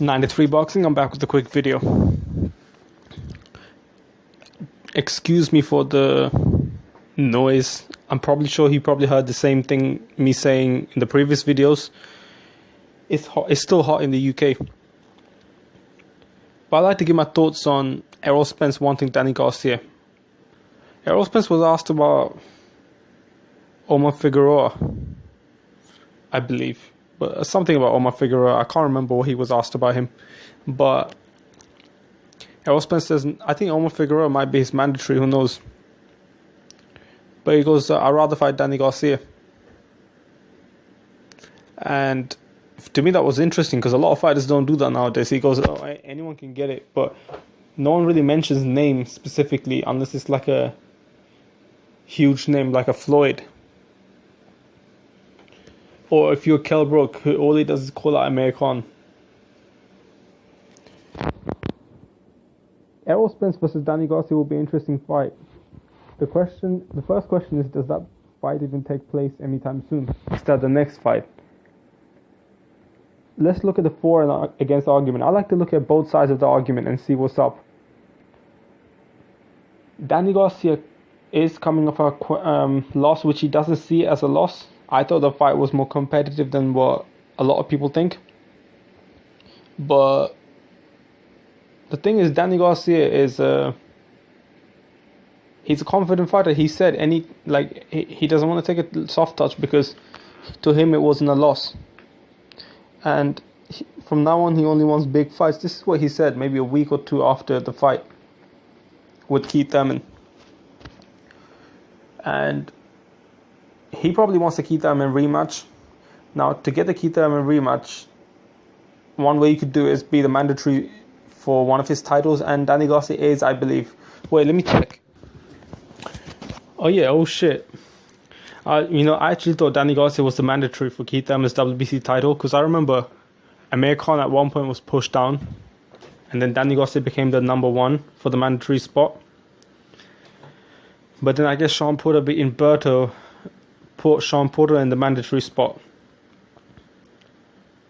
93 Boxing, I'm back with a quick video. Excuse me for the noise. I'm probably sure he probably heard the same thing me saying in the previous videos. It's hot. It's still hot in the UK. But I'd like to give my thoughts on Errol Spence wanting Danny Garcia. Errol Spence was asked about Omar Figueroa, I believe. But something about Omar Figueroa. I can't remember what he was asked about him. But Errol Spence says, I think Omar Figueroa might be his mandatory, who knows. But he goes, I'd rather fight Danny Garcia. And to me that was interesting because a lot of fighters don't do that nowadays. He goes, oh, anyone can get it. But no one really mentions name specifically unless it's like a huge name like a Floyd. Or if you're Kell Brook, who all he does is call out American. Errol Spence versus Danny Garcia will be an interesting fight. The first question is, does that fight even take place anytime soon? Is that the next fight? Let's look at the for and against argument. I like to look at both sides of the argument and see what's up. Danny Garcia is coming off a loss which he doesn't see as a loss. I thought the fight was more competitive than what a lot of people think. But the thing is, Danny Garcia is he's a confident fighter. He said he doesn't want to take a soft touch because to him it wasn't a loss. And from now on he only wants big fights. This is what he said maybe a week or two after the fight with Keith Thurman. And he probably wants the Keith Thurman rematch. Now, to get the Keith Thurman rematch, one way you could do it is be the mandatory for one of his titles, and Danny Garcia is, I believe. Wait, let me check. Oh yeah, oh shit. I actually thought Danny Garcia was the mandatory for Keith Thurman's WBC title, because I remember Amir Khan at one point was pushed down, and then Danny Garcia became the number one for the mandatory spot. But then I guess Sean Porter beating Berto put Sean Porter in the mandatory spot.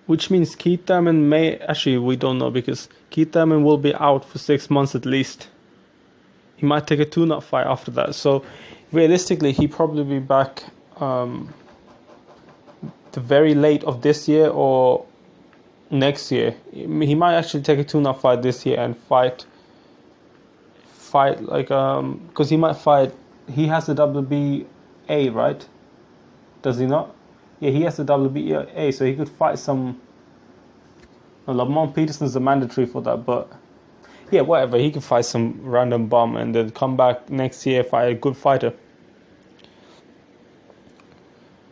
Which means Keith Thurman may... Actually, we don't know because Keith Thurman will be out for 6 months at least. He might take a tune-up fight after that. So, realistically, he'll probably be back the very late of this year or next year. He might actually take a tune-up fight this year and fight like... Because he might fight... He has the WBA, right? Does he not? Yeah, he has the WBA, so he could fight some... Lamont Peterson's the mandatory for that, but... Yeah, whatever, he could fight some random bum and then come back next year, fight a good fighter.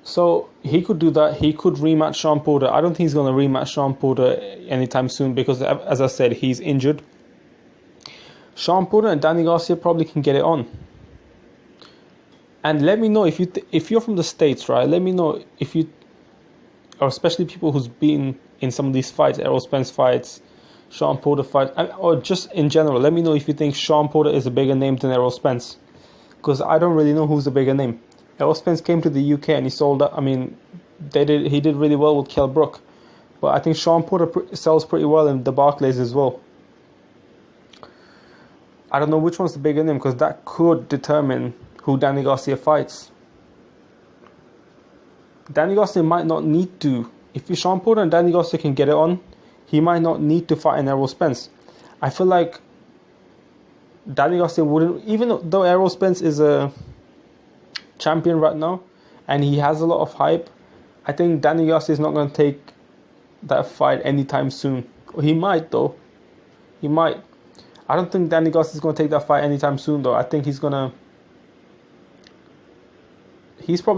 So, he could do that. He could rematch Sean Porter. I don't think he's going to rematch Sean Porter anytime soon because, as I said, he's injured. Sean Porter and Danny Garcia probably can get it on. And let me know if you're from the States, right? Let me know if you, or especially people who's been in some of these fights, Errol Spence fights, Sean Porter fights, or just in general. Let me know if you think Sean Porter is a bigger name than Errol Spence, because I don't really know who's a bigger name. Errol Spence came to the UK and he sold out. I mean, he did really well with Kell Brook, but I think Sean Porter sells pretty well in the Barclays as well. I don't know which one's the bigger name because that could determine who Danny Garcia fights. Danny Garcia might not need to. If Sean Porter and Danny Garcia can get it on, he might not need to fight an Errol Spence. I feel like Danny Garcia wouldn't, even though Errol Spence is a champion right now and he has a lot of hype, I think Danny Garcia is not going to take that fight anytime soon. He might though. He might. I don't think Danny Garcia is going to take that fight anytime soon though. I think he's probably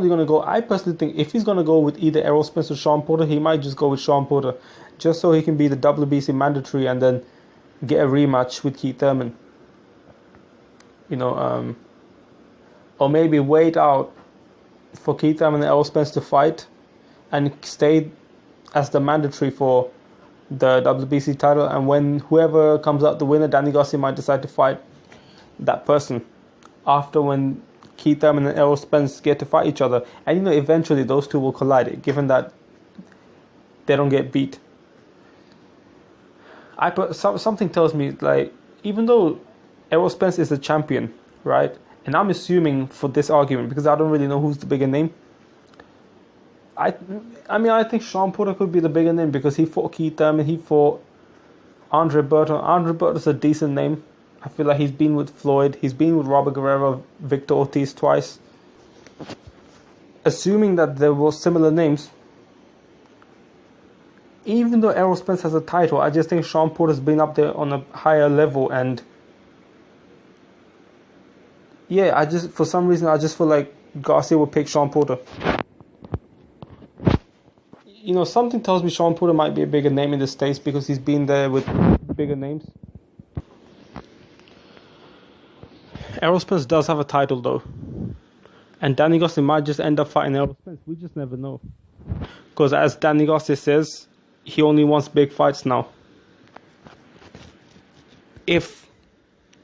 going to go... I personally think if he's going to go with either Errol Spence or Sean Porter, he might just go with Sean Porter, just so he can be the WBC mandatory and then get a rematch with Keith Thurman. Or maybe wait out for Keith Thurman and Errol Spence to fight and stay as the mandatory for the WBC title, and when whoever comes out the winner, Danny Garcia might decide to fight that person after when Keith Thurman and Errol Spence get to fight each other. And eventually those two will collide, given that they don't get beat. Something tells me, like, even though Errol Spence is the champion, right? And I'm assuming for this argument, because I don't really know who's the bigger name. I think Sean Porter could be the bigger name because he fought Keith Thurman, he fought Andre Burton. Andre Burton's a decent name. I feel like he's been with Floyd, he's been with Robert Guerrero, Victor Ortiz twice. Assuming that there were similar names, even though Errol Spence has a title, I just think Sean Porter's been up there on a higher level, and yeah, for some reason I just feel like Garcia would pick Sean Porter. You know, something tells me Sean Porter might be a bigger name in the States because he's been there with bigger names. Errol Spence does have a title though, and Danny Garcia might just end up fighting Errol Spence. We just never know, because as Danny Garcia says, he only wants big fights now. If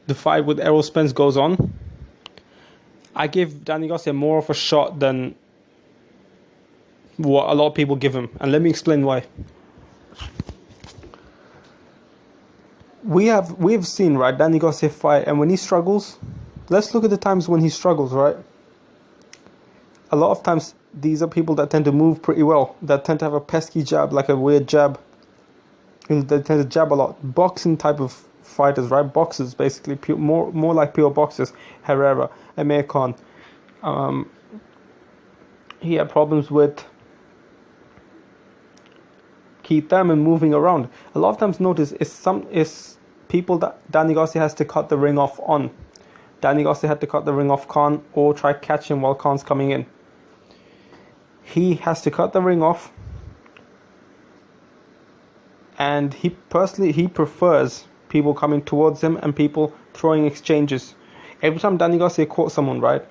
the fight with Errol Spence goes on, I give Danny Garcia more of a shot than what a lot of people give him, and let me explain why. We've seen, right, Danny Garcia fight, and when he struggles, let's look at the times when he struggles, right? A lot of times these are people that tend to move pretty well, that tend to have a pesky jab, like a weird jab. They tend to jab a lot. Boxing type of fighters, right? Boxers, basically, more like pure boxers. Herrera, Amir Khan. He had problems with Keith Thurman moving around. A lot of times, notice is people that Danny Garcia has to cut the ring off on. Danny Garcia had to cut the ring off Khan or try to catch him while Khan's coming in. He has to cut the ring off, and he prefers people coming towards him and people throwing exchanges. Every time Danny Garcia caught someone, right,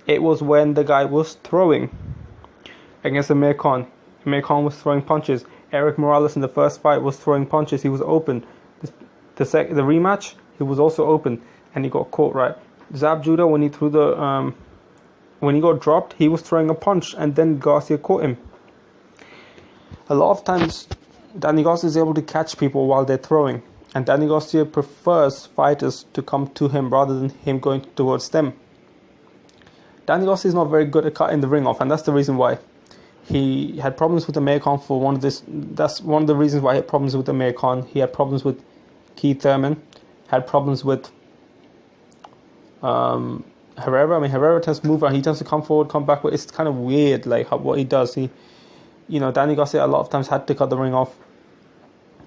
it was when the guy was throwing. Against Amir Khan. Amir Khan was throwing punches. Eric Morales in the first fight was throwing punches. He was open. The rematch, he was also open, and he got caught, right. Zab Judah, when he threw the when he got dropped, he was throwing a punch, and then Garcia caught him. A lot of times, Danny Garcia is able to catch people while they're throwing, and Danny Garcia prefers fighters to come to him rather than him going towards them. Danny Garcia is not very good at cutting the ring off, and that's the reason why. He had problems with Amir Khan for one of this. That's one of the reasons why he had problems with Amir Khan. He had problems with Keith Thurman. Had problems with Herrera. I mean, Herrera tends to move around. He tends to come forward, come backward. It's kind of weird, like what he does. Danny Garcia a lot of times had to cut the ring off,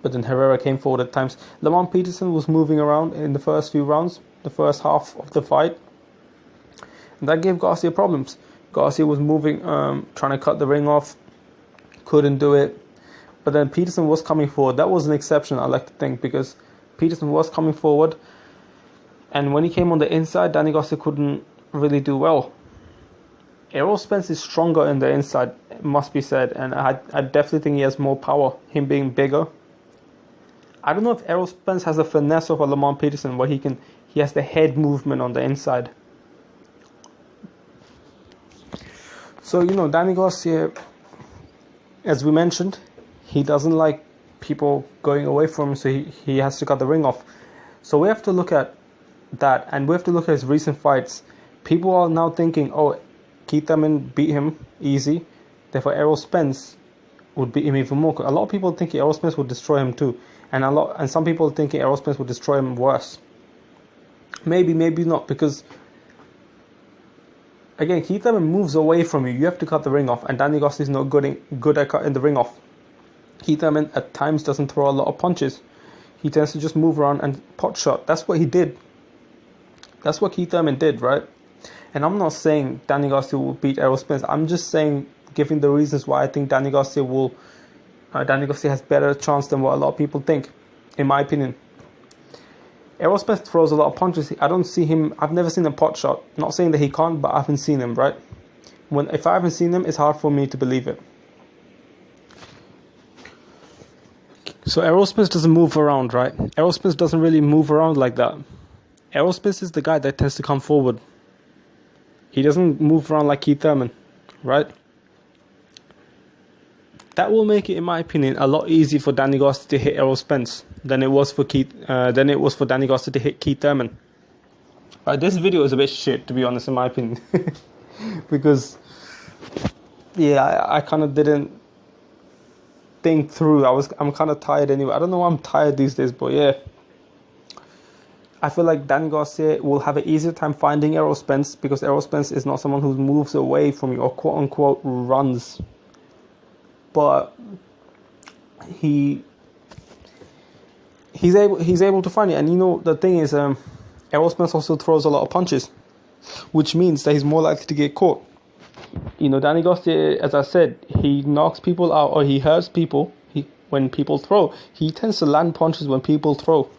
but then Herrera came forward at times. Lamont Peterson was moving around in the first few rounds, the first half of the fight, and that gave Garcia problems. Garcia was moving, trying to cut the ring off, couldn't do it. But then Peterson was coming forward. That was an exception, I like to think, because Peterson was coming forward. And when he came on the inside, Danny Garcia couldn't really do well. Errol Spence is stronger in the inside, it must be said. And I definitely think he has more power, him being bigger. I don't know if Errol Spence has the finesse of a Lamont Peterson, where he has the head movement on the inside. So, Danny Garcia, as we mentioned, he doesn't like people going away from him, so he has to cut the ring off. So we have to look at that, and we have to look at his recent fights. People are now thinking, Keith Thurman beat him easy, therefore Errol Spence would beat him even more. A lot of people think Errol Spence would destroy him too, and some people think Errol Spence would destroy him worse. Maybe not, because again, Keith Thurman moves away from you. You have to cut the ring off, and Danny Garcia is not good at cutting the ring off. Keith Thurman at times doesn't throw a lot of punches. He tends to just move around and pot shot. That's what he did. That's what Keith Thurman did, right? And I'm not saying Danny Garcia will beat Errol Spence. I'm just saying, giving the reasons why I think Danny Garcia has better chance than what a lot of people think, in my opinion. Errol Spence throws a lot of punches. I've never seen a pot shot. Not saying that he can't, but I haven't seen him, right? If I haven't seen him, it's hard for me to believe it. So Errol Spence doesn't move around, right? Errol Spence doesn't really move around like that. Errol Spence is the guy that tends to come forward. He doesn't move around like Keith Thurman, right? That will make it, in my opinion, a lot easier for Danny Garcia to hit Errol Spence. than it was for Danny Garcia to hit Keith Thurman. This video is a bit shit, to be honest, in my opinion, because I kind of didn't think through. I'm kind of tired anyway. I don't know why I'm tired these days, but yeah. I feel like Danny Garcia will have an easier time finding Errol Spence, because Errol Spence is not someone who moves away from you or quote unquote runs. But he's able to find it. And you know, the thing is, Errol Spence also throws a lot of punches, which means that he's more likely to get caught. You know, Danny Garcia, as I said, he knocks people out or he hurts people when people throw. He tends to land punches when people throw.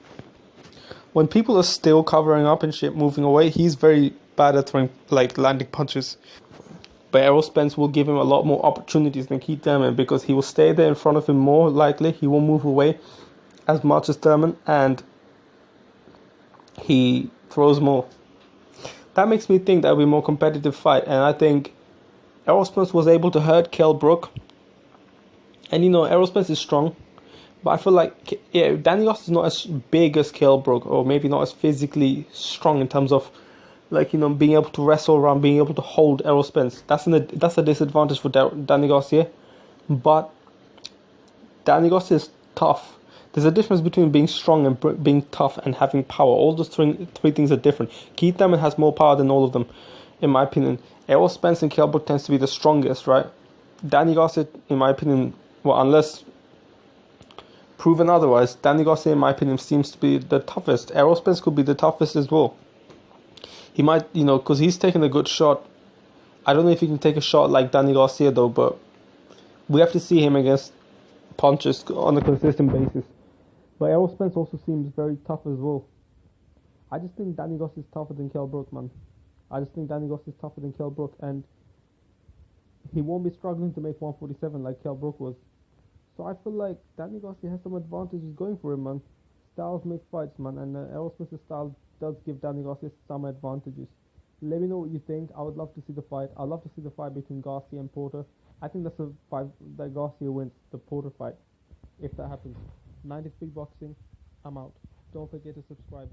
When people are still covering up and shit, moving away, he's very bad at throwing, like, landing punches. But Errol Spence will give him a lot more opportunities than Keith Thurman, because he will stay there in front of him more likely. He won't move away as much as Thurman, and he throws more. That makes me think that will be a more competitive fight, and I think Errol Spence was able to hurt Kell Brook. And you know, Errol Spence is strong. But I feel like, Danny Garcia is not as big as Kell Brook, or maybe not as physically strong in terms of, like, you know, being able to wrestle around, being able to hold Errol Spence. That's a disadvantage for Danny Garcia. But Danny Garcia is tough. There's a difference between being strong and being tough and having power. All those three things are different. Keith Thurman has more power than all of them, in my opinion. Errol Spence and Kell Brook tends to be the strongest, right? Danny Garcia, in my opinion, well, unless proven otherwise, Danny Garcia, in my opinion, seems to be the toughest. Errol Spence could be the toughest as well. He might, you know, because he's taking a good shot. I don't know if he can take a shot like Danny Garcia, though, but we have to see him against punches on a consistent basis. But Errol Spence also seems very tough as well. I just think Danny Garcia is tougher than Kell Brook, man. I just think Danny Garcia is tougher than Kell Brook, and he won't be struggling to make 147 like Kell Brook was. So I feel like Danny Garcia has some advantages going for him, man. Styles make fights, man, and Errol Spence's style does give Danny Garcia some advantages. Let me know what you think. I would love to see the fight. I'd love to see the fight between Garcia and Porter. I think that's a fight that Garcia wins, the Porter fight, if that happens. 93 Boxing, I'm out. Don't forget to subscribe.